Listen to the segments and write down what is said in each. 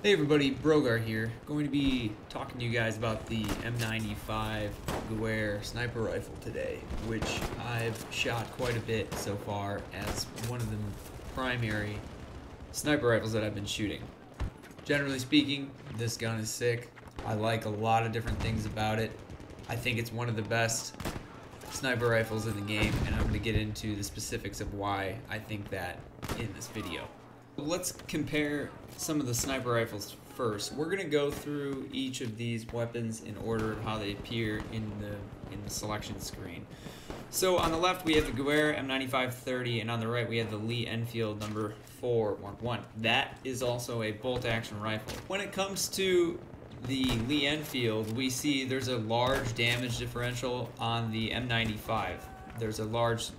Hey everybody, Brogar here. Going to be talking to you guys about the M95 Gewehr sniper rifle today, which I've shot quite a bit so far as one of the primary sniper rifles that I've been shooting. Generally speaking, this gun is sick. I like a lot of different things about it. I think it's one of the best sniper rifles in the game, and I'm going to get into the specifics of why I think that in this video. Let's compare some of the sniper rifles first. We're going to go through each of these weapons in order of how they appear in the selection screen. So on the left we have the Gewehr M95 30, and on the right we have the Lee Enfield number 4 Mark 1. That is also a bolt action rifle. When it comes to the Lee Enfield, we see there's a large damage differential on the M95. There's a large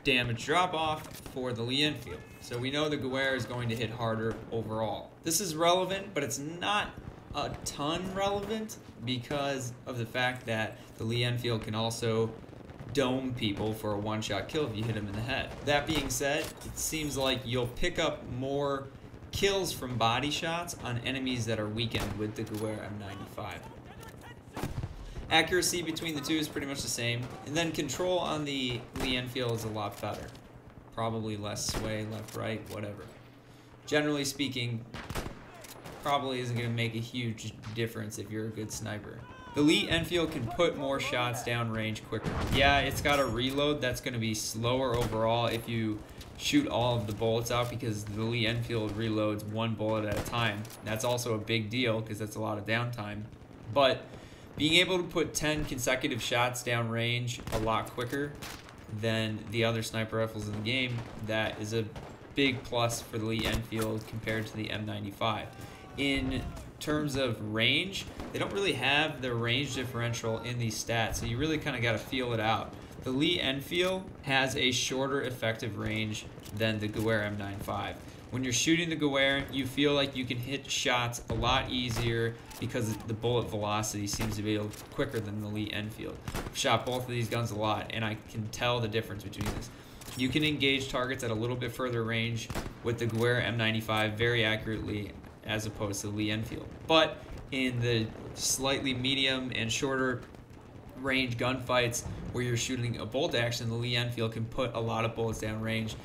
damage drop off for the Lee Enfield. So we know the Gewehr is going to hit harder overall. This is relevant, but it's not a ton relevant because of the fact that the Lee Enfield can also dome people for a one-shot kill if you hit them in the head. That being said, it seems like you'll pick up more kills from body shots on enemies that are weakened with the Gewehr M95. Accuracy between the two is pretty much the same, and then control on the Lee Enfield is a lot better. Probably less sway, left, right, whatever. Generally speaking, probably isn't going to make a huge difference if you're a good sniper. The Lee Enfield can put more shots down range quicker. Yeah, it's got a reload that's going to be slower overall if you shoot all of the bullets out, because the Lee Enfield reloads one bullet at a time. That's also a big deal because that's a lot of downtime. But being able to put 10 consecutive shots down range a lot quicker than the other sniper rifles in the game, that is a big plus for the Lee Enfield compared to the M95. In terms of range, they don't really have the range differential in these stats, so you really kind of got to feel it out. The Lee Enfield has a shorter effective range than the Gewehr M95. When you're shooting the Gewehr, you feel like you can hit shots a lot easier because the bullet velocity seems to be quicker than the Lee Enfield. I've shot both of these guns a lot, and I can tell the difference between this. You can engage targets at a little bit further range with the Gewehr M95 very accurately as opposed to the Lee Enfield. But in the slightly medium and shorter range gunfights where you're shooting a bolt action, the Lee Enfield can put a lot of bullets down range.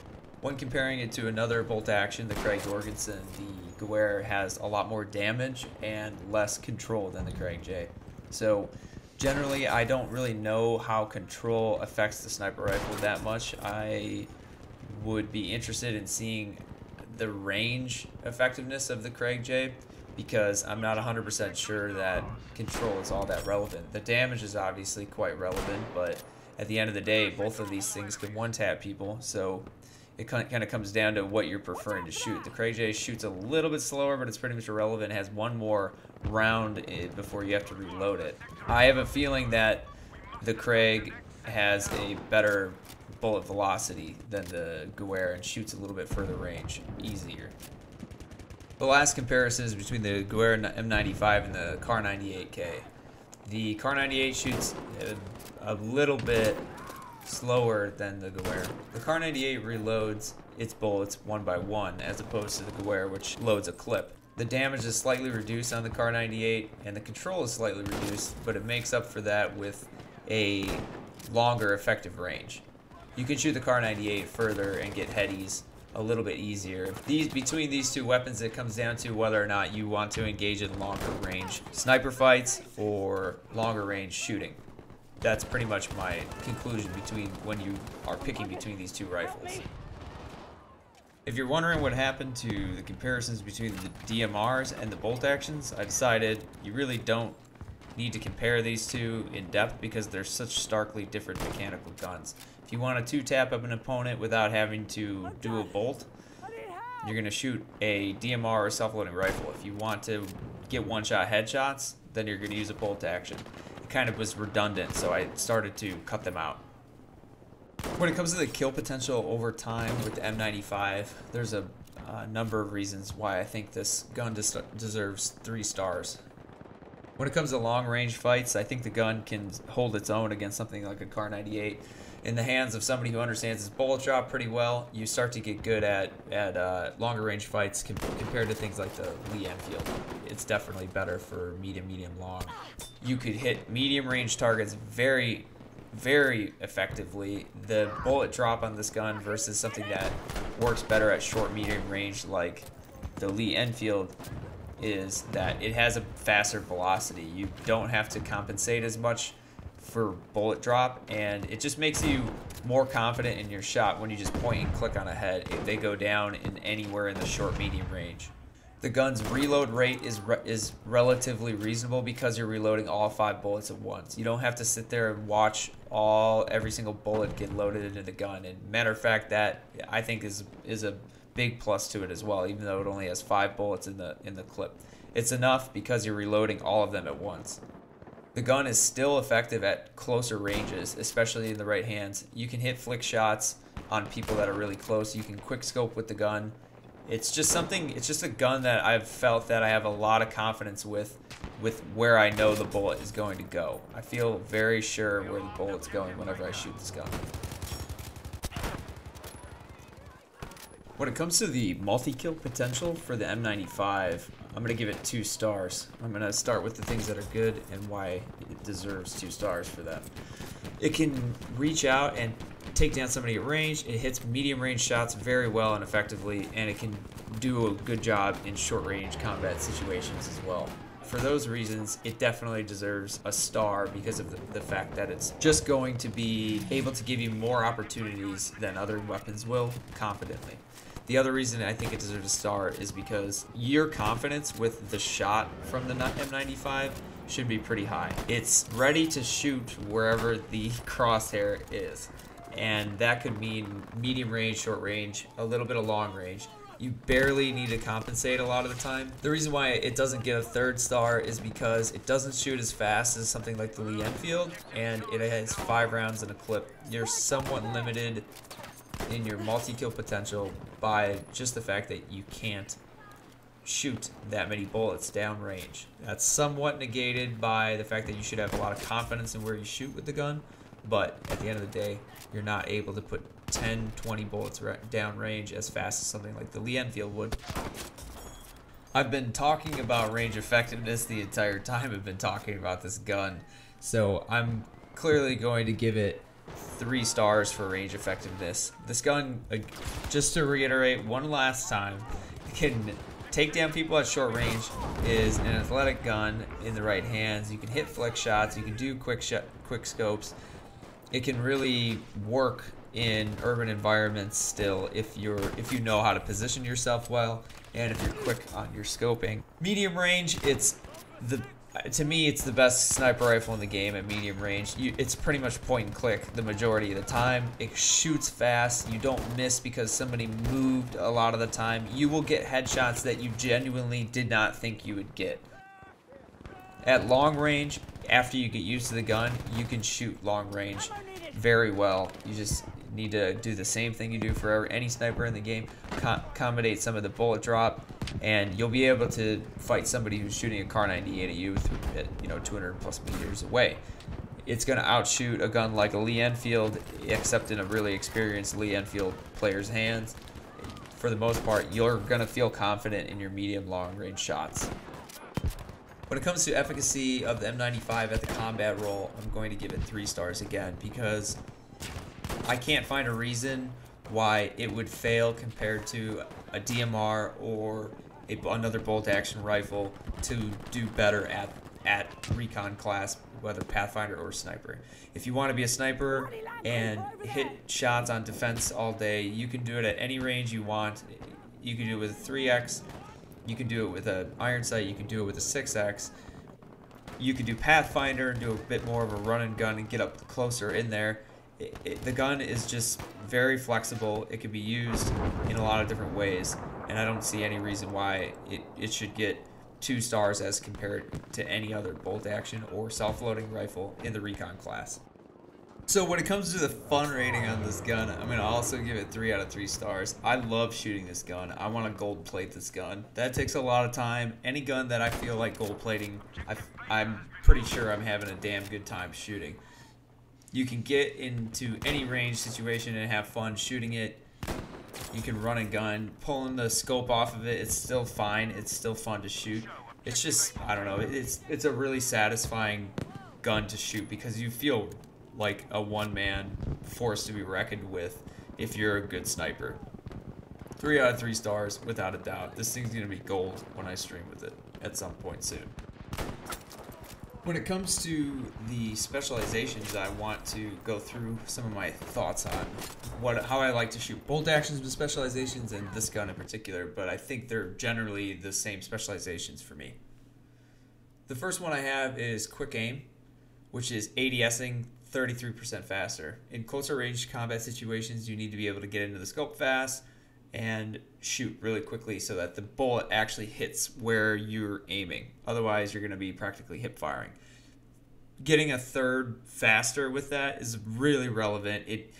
When comparing it to another bolt action, the Craig Jorgensen, the Gewehr has a lot more damage and less control than the Craig J. So generally, I don't really know how control affects the sniper rifle that much. I would be interested in seeing the range effectiveness of the Craig J, because I'm not 100% sure that control is all that relevant. The damage is obviously quite relevant, but at the end of the day, both of these things can one-tap people, so it kind of comes down to what you're preferring to shoot. The Craig J shoots a little bit slower, but it's pretty much irrelevant. It has one more round before you have to reload it. I have a feeling that the Craig has a better bullet velocity than the Gewehr and shoots a little bit further range, easier. The last comparison is between the Gewehr M95 and the Kar 98K. The Kar 98 shoots a little bit slower than the Gewehr. The Kar 98 reloads its bullets one by one, as opposed to the Gewehr, which loads a clip. The damage is slightly reduced on the Kar 98, and the control is slightly reduced, but it makes up for that with a longer effective range. You can shoot the Kar 98 further and get headies a little bit easier. Between these two weapons, it comes down to whether or not you want to engage in longer range sniper fights or longer range shooting. That's pretty much my conclusion between when you are picking between these two rifles. If you're wondering what happened to the comparisons between the DMRs and the bolt actions, I decided you really don't need to compare these two in depth because they're such starkly different mechanical guns. If you want to two-tap up an opponent without having to do a bolt, you're going to shoot a DMR or self-loading rifle. If you want to get one-shot headshots, then you're going to use a bolt action. It kind of was redundant, so I started to cut them out. When it comes to the kill potential over time with the M95, there's a number of reasons why I think this gun deserves 3 stars. When it comes to long range fights, I think the gun can hold its own against something like a Kar 98. in the hands of somebody who understands his bullet drop pretty well, you start to get good at longer range fights compared to things like the Lee Enfield. It's definitely better for medium, long. You could hit medium range targets very, very effectively. The bullet drop on this gun versus something that works better at short, medium range like the Lee Enfield is that it has a faster velocity. You don't have to compensate as much for bullet drop, and it just makes you more confident in your shot when you just point and click on a head if they go down in anywhere in the short medium range. The gun's reload rate is relatively reasonable because you're reloading all 5 bullets at once. You don't have to sit there and watch every single bullet get loaded into the gun. And matter of fact, that I think is a big plus to it as well, even though it only has 5 bullets in the clip. It's enough because you're reloading all of them at once. The gun is still effective at closer ranges, especially in the right hands. You can hit flick shots on people that are really close. You can quick scope with the gun. It's just a gun that I've felt that I have a lot of confidence with where I know the bullet is going to go. I feel very sure where the bullet's going whenever I shoot this gun. When it comes to the multi-kill potential for the M95, I'm going to give it 2 stars. I'm going to start with the things that are good and why it deserves 2 stars for them. It can reach out and take down somebody at range. It hits medium range shots very well and effectively, and it can do a good job in short range combat situations as well. For those reasons, it definitely deserves a star because of the fact that it's just going to be able to give you more opportunities than other weapons will confidently. The other reason I think it deserves a star is because your confidence with the shot from the M95 should be pretty high. It's ready to shoot wherever the crosshair is, and that could mean medium range, short range, a little bit of long range. You barely need to compensate a lot of the time. The reason why it doesn't get a 3rd star is because it doesn't shoot as fast as something like the Lee Enfield, and it has 5 rounds in a clip. You're somewhat limited in your multi-kill potential by just the fact that you can't shoot that many bullets downrange. That's somewhat negated by the fact that you should have a lot of confidence in where you shoot with the gun, but at the end of the day, you're not able to put 10, 20 bullets downrange as fast as something like the Lee Enfield would. I've been talking about range effectiveness the entire time I've been talking about this gun, so I'm clearly going to give it 3 stars for range effectiveness. This gun, just to reiterate one last time, can take down people at short range, is an athletic gun in the right hands. You can hit flick shots, you can do quick scopes. It can really work in urban environments still if you know how to position yourself well and if you're quick on your scoping. Medium range, to me, it's the best sniper rifle in the game at medium range. It's pretty much point and click the majority of the time. It shoots fast. You don't miss because somebody moved a lot of the time. You will get headshots that you genuinely did not think you would get. At long range, after you get used to the gun, you can shoot long range very well. You just need to do the same thing you do for any sniper in the game, accommodate some of the bullet drop, and you'll be able to fight somebody who's shooting a Kar 98 at you at 200 plus meters away. It's going to outshoot a gun like a Lee Enfield, except in a really experienced Lee Enfield player's hands. For the most part, you're going to feel confident in your medium long range shots. When it comes to efficacy of the M95 at the combat role, I'm going to give it 3 stars again because I can't find a reason why it would fail compared to a DMR or another bolt action rifle to do better at recon class, whether Pathfinder or sniper. If you want to be a sniper and hit shots on defense all day, you can do it at any range you want. You can do it with a 3x, you can do it with an iron sight, you can do it with a 6x. You can do Pathfinder and do a bit more of a run and gun and get up closer in there. The gun is just very flexible. It can be used in a lot of different ways, and I don't see any reason why it should get 2 stars as compared to any other bolt action or self-loading rifle in the recon class. So when it comes to the fun rating on this gun, I'm going to also give it 3 out of 3 stars. I love shooting this gun. I want to gold plate this gun. That takes a lot of time. Any gun that I feel like gold plating, I'm pretty sure I'm having a damn good time shooting. You can get into any range situation and have fun shooting it. You can run and gun, pulling the scope off of it. It's still fine. It's still fun to shoot. It's just, I don't know. It's a really satisfying gun to shoot because you feel like a one-man force to be reckoned with if you're a good sniper. 3 out of 3 stars, without a doubt. This thing's gonna be gold when I stream with it at some point soon. When it comes to the specializations, I want to go through some of my thoughts on how I like to shoot bolt actions with specializations and this gun in particular, but I think they're generally the same specializations for me. The first one I have is quick aim, which is ADSing 33% faster. In closer range combat situations, you need to be able to get into the scope fast and shoot really quickly so that the bullet actually hits where you're aiming. Otherwise, you're going to be practically hip firing. Getting a third faster with that is really relevant. It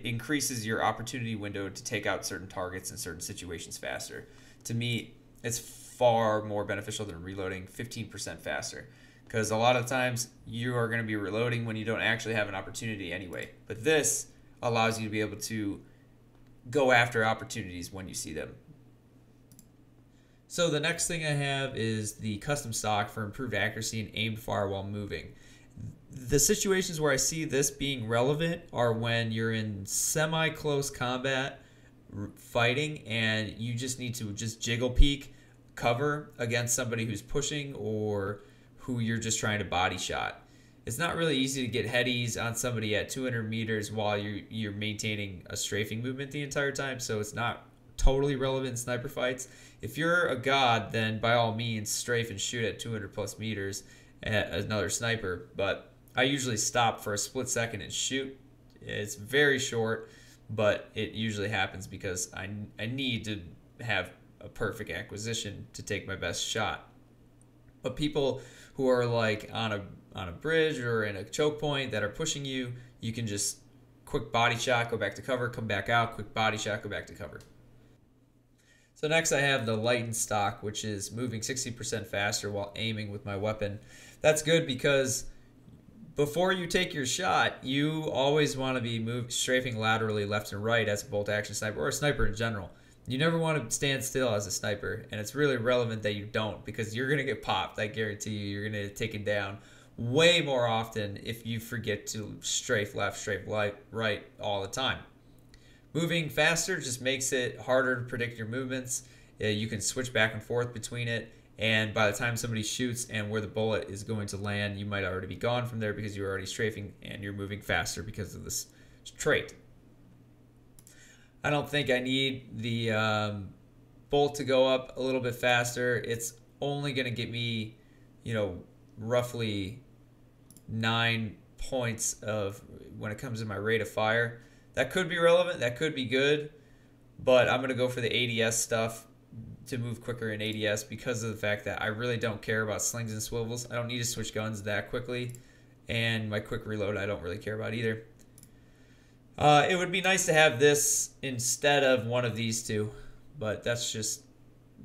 increases your opportunity window to take out certain targets in certain situations faster. To me, it's far more beneficial than reloading 15% faster, because a lot of times you are going to be reloading when you don't actually have an opportunity anyway. But this allows you to be able to go after opportunities when you see them. So the next thing I have is the custom stock for improved accuracy and aimed fire while moving. The situations where I see this being relevant are when you're in semi-close combat fighting and you just need to just jiggle peek cover against somebody who's pushing or who you're just trying to body shot. It's not really easy to get headies on somebody at 200 meters while you're maintaining a strafing movement the entire time, so it's not totally relevant in sniper fights. If you're a god, then by all means strafe and shoot at 200 plus meters at another sniper, but I usually stop for a split second and shoot. It's very short, but it usually happens because I need to have a perfect acquisition to take my best shot. But people who are like on a bridge or in a choke point that are pushing you, you can just quick body shot, go back to cover, come back out, quick body shot, go back to cover. So next I have the lightened stock, which is moving 60% faster while aiming with my weapon. That's good because before you take your shot, you always want to be strafing laterally left and right as a bolt action sniper or a sniper in general. You never want to stand still as a sniper, and it's really relevant that you don't, because you're going to get popped. I guarantee you, you're going to get taken down way more often if you forget to strafe left, strafe right all the time. Moving faster just makes it harder to predict your movements. You can switch back and forth between it, and by the time somebody shoots and where the bullet is going to land, you might already be gone from there because you're already strafing and you're moving faster because of this trait. I don't think I need the bolt to go up a little bit faster. It's only going to get me, roughly 9 points of when it comes to my rate of fire. That could be relevant. That could be good. But I'm going to go for the ADS stuff to move quicker in ADS because of the fact that I really don't care about slings and swivels. I don't need to switch guns that quickly. And my quick reload I don't really care about either. It would be nice to have this instead of one of these two, but that's just,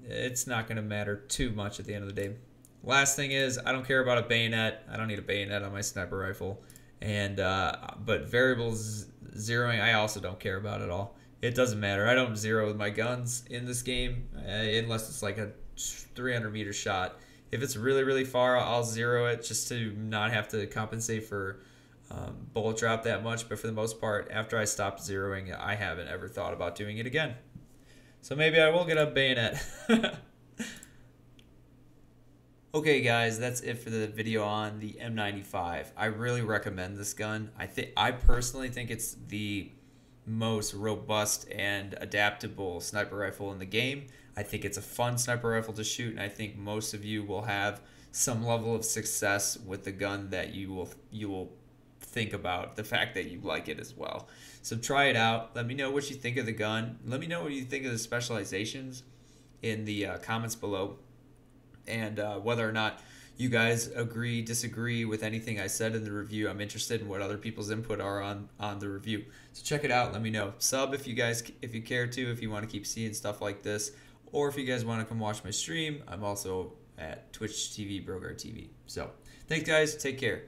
it's not going to matter too much at the end of the day. Last thing is, I don't care about a bayonet. I don't need a bayonet on my sniper rifle. And but variables zeroing, I also don't care about at all. It doesn't matter. I don't zero with my guns in this game unless it's like a 300 meter shot. If it's really, really far, I'll zero it just to not have to compensate for bullet drop that much, but for the most part, after I stopped zeroing, I haven't ever thought about doing it again. So maybe I will get a bayonet. Okay guys, that's it for the video on the M95. I really recommend this gun. I personally think it's the most robust and adaptable sniper rifle in the game. I think it's a fun sniper rifle to shoot, and I think most of you will have some level of success with the gun that you will think about the fact that you like it as well. So try it out. Let me know what you think of the gun. Let me know what you think of the specializations in the comments below, and whether or not you guys agree, disagree with anything I said in the review. I'm interested in what other people's input are on the review. So check it out. Let me know. Sub if you care to, if you want to keep seeing stuff like this, or if you guys want to come watch my stream. I'm also at Twitch TV, BrogharTV. So thanks guys. Take care.